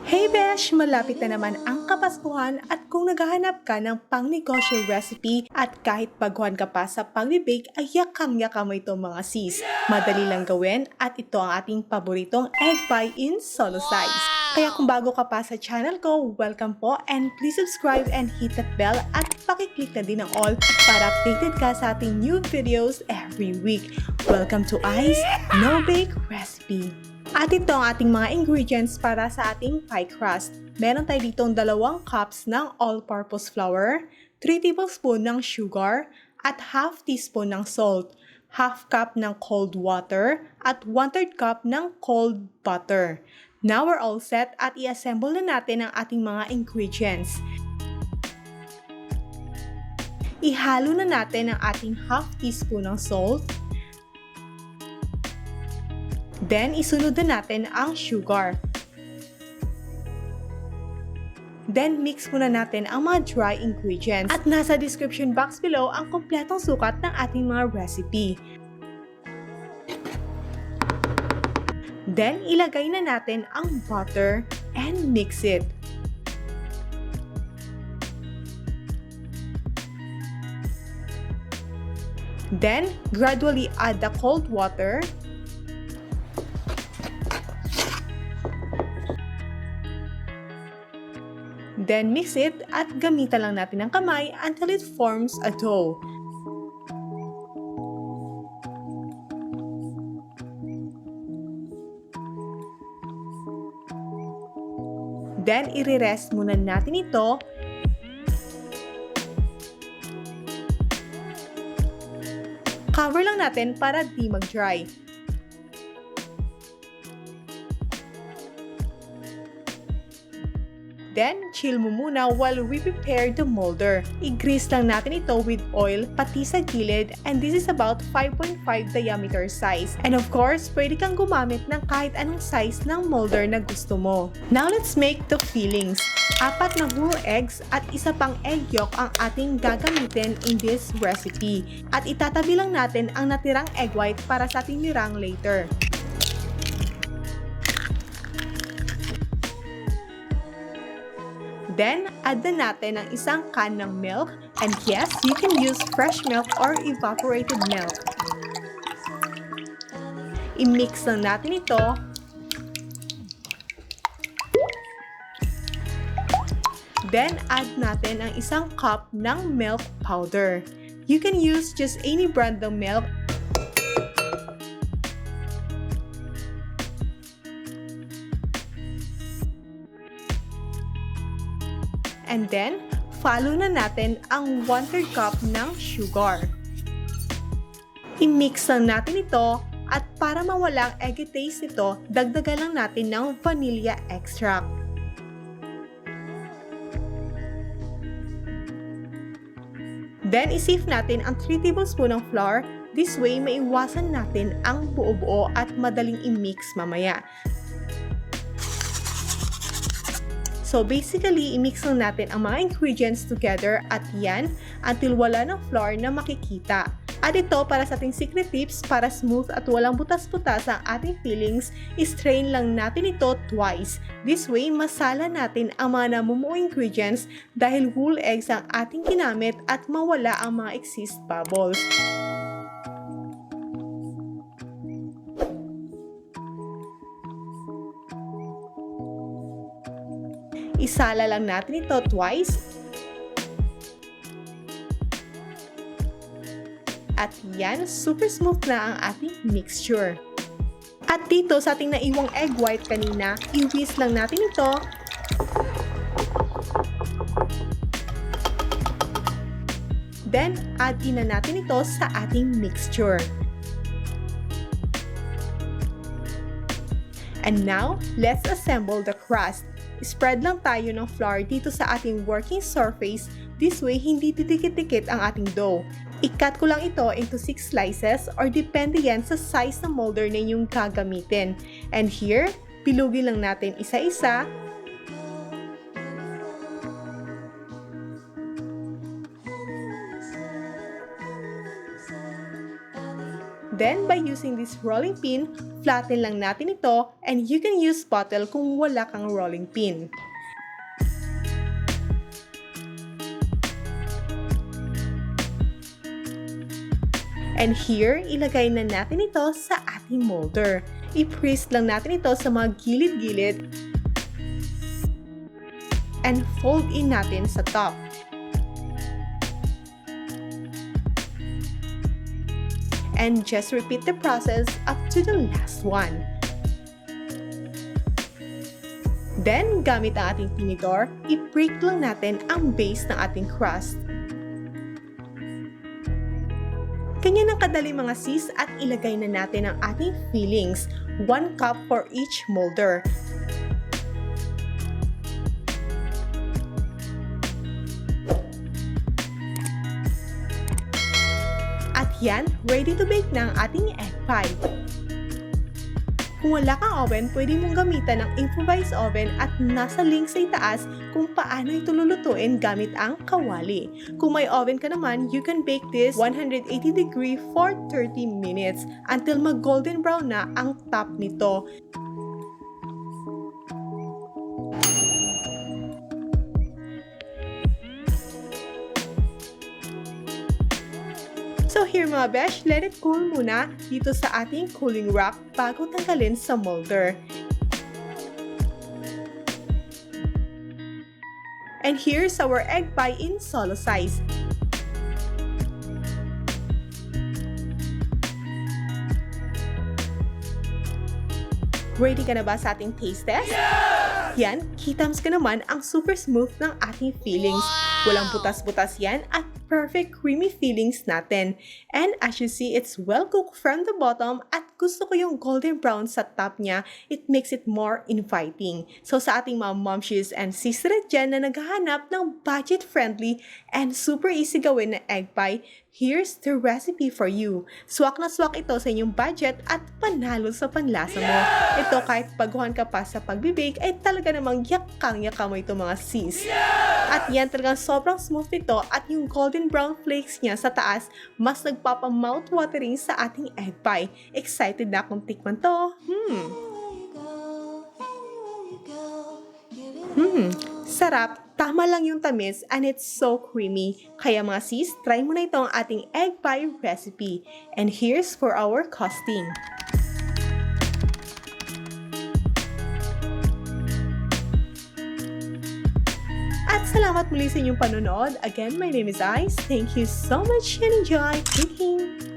Hey besh! Malapit na naman ang Kapaskuhan at kung naghahanap ka ng pangnegosyo recipe at kahit baguhan ka pa sa pagbibake ay yakang-yaka mo itong mga sis. Madali lang gawin at ito ang ating paboritong egg pie in solo size. Kaya kung bago ka pa sa channel ko, welcome po and please subscribe and hit that bell at pakiclick na din ang all para updated ka sa ating new videos every week. Welcome to I's No Bake Recipe! At ito ang ating mga ingredients para sa ating pie crust. Meron tayo ditong 2 cups ng all-purpose flour, 3 tablespoon ng sugar, at half teaspoon ng salt, half cup ng cold water, at 1/3 cup ng cold butter. Now we're all set at i-assemble na natin ang ating mga ingredients. Ihalo na natin ang ating half teaspoon ng salt. Then, isunod na natin ang sugar. Then, mix muna natin ang mga dry ingredients. At nasa description box below ang kompletong sukat ng ating mga recipe. Then, ilagay na natin ang butter and mix it. Then, gradually add the cold water. Then mix it at gamitan lang natin ng kamay until it forms a dough. Then i-rest muna natin ito. Cover lang natin para di mag-dry. Then, chill mo muna while we prepare the molder. I-grease lang natin ito with oil pati sa gilid and this is about 5.5 diameter size. And of course, pwede kang gumamit ng kahit anong size ng molder na gusto mo. Now, let's make the fillings. 4 na whole eggs at isa pang egg yolk ang ating gagamitin in this recipe. At itatabi lang natin ang natirang egg white para sa ating nirang later. Then, add na natin ang isang can ng milk. And yes, you can use fresh milk or evaporated milk. I-mix lang natin ito. Then, add natin ang isang cup ng milk powder. You can use just any brand ng milk. And then, follow na natin ang 1/3 cup ng sugar. I-mix lang natin ito at para mawala ang eggy taste nito, dagdagan lang natin ng vanilla extract. Then, isif natin ang 3 tablespoon ng flour. This way, maiwasan natin ang buo-buo at madaling i-mix mamaya. So basically, i-mix lang natin ang mga ingredients together at yan until wala ng flour na makikita. At ito para sa ating secret tips para smooth at walang butas-butas ang ating fillings, i-strain lang natin ito twice. This way, masala natin ang mga namumuo ingredients dahil whole eggs ang ating ginamit at mawala ang mga excess bubbles. Isala lang natin ito twice. At yan, super smooth na ang ating mixture. At dito sa ating naiwang egg white kanina, i-whisk lang natin ito. Then, add in na natin ito sa ating mixture. And now, let's assemble the crust. Spread lang tayo ng flour dito sa ating working surface. This way, hindi didikit-dikit ang ating dough. I-cut ko lang ito into 6 slices or depende yan sa size ng molder na inyong gagamitin. And here, bilugin lang natin isa-isa. Then, by using this rolling pin, flatten lang natin ito and you can use bottle kung wala kang rolling pin. And here, ilagay na natin ito sa ating molder. I-press lang natin ito sa mga gilid-gilid and fold in natin sa top. And just repeat the process up to the last one. Then, gamit ang ating tinidor, i-break lang natin ang base ng ating crust. Ganyan ang kadali mga sis at ilagay na natin ang ating fillings, 1 cup for each molder. At yan, ready to bake na ang ating egg pie. Kung wala kang oven, pwede mong gamitan ng improvise oven at nasa link sa itaas kung paano ito lulutuin gamit ang kawali. Kung may oven ka naman, you can bake this 180 degree for 30 minutes until mag-golden brown na ang top nito. So here mga besh, let it cool muna dito sa ating cooling rack bago tanggalin sa molder. And here's our egg pie in solo size. Ready ka na ba sa ating taste test? Yeah! Yan, kitams ka naman ang super smooth ng ating fillings. Walang butas-butas yan at perfect creamy fillings natin. And as you see, it's well cooked from the bottom at gusto ko yung golden brown sa top niya. It makes it more inviting. So sa ating mga momshies and sister dyan na naghahanap ng budget-friendly and super easy gawin na egg pie, here's the recipe for you. Swak na swak ito sa inyong budget at panalo sa panlasa mo. Ito kahit baguhan ka pa sa pagbibake ay talaga namang yakang-yaka mo ito mga sis. At yan talagang sobrang smooth nito at yung golden brown flakes niya sa taas mas nagpapa-mouth-watering sa ating egg pie. Excited na akong tikman to. Sarap. Tama lang yung tamis and it's so creamy. Kaya mga sis, try mo na itong ating egg pie recipe. And here's for our costing. At salamat muli sa inyong panonood. Again, my name is Ice. Thank you so much and enjoy cooking!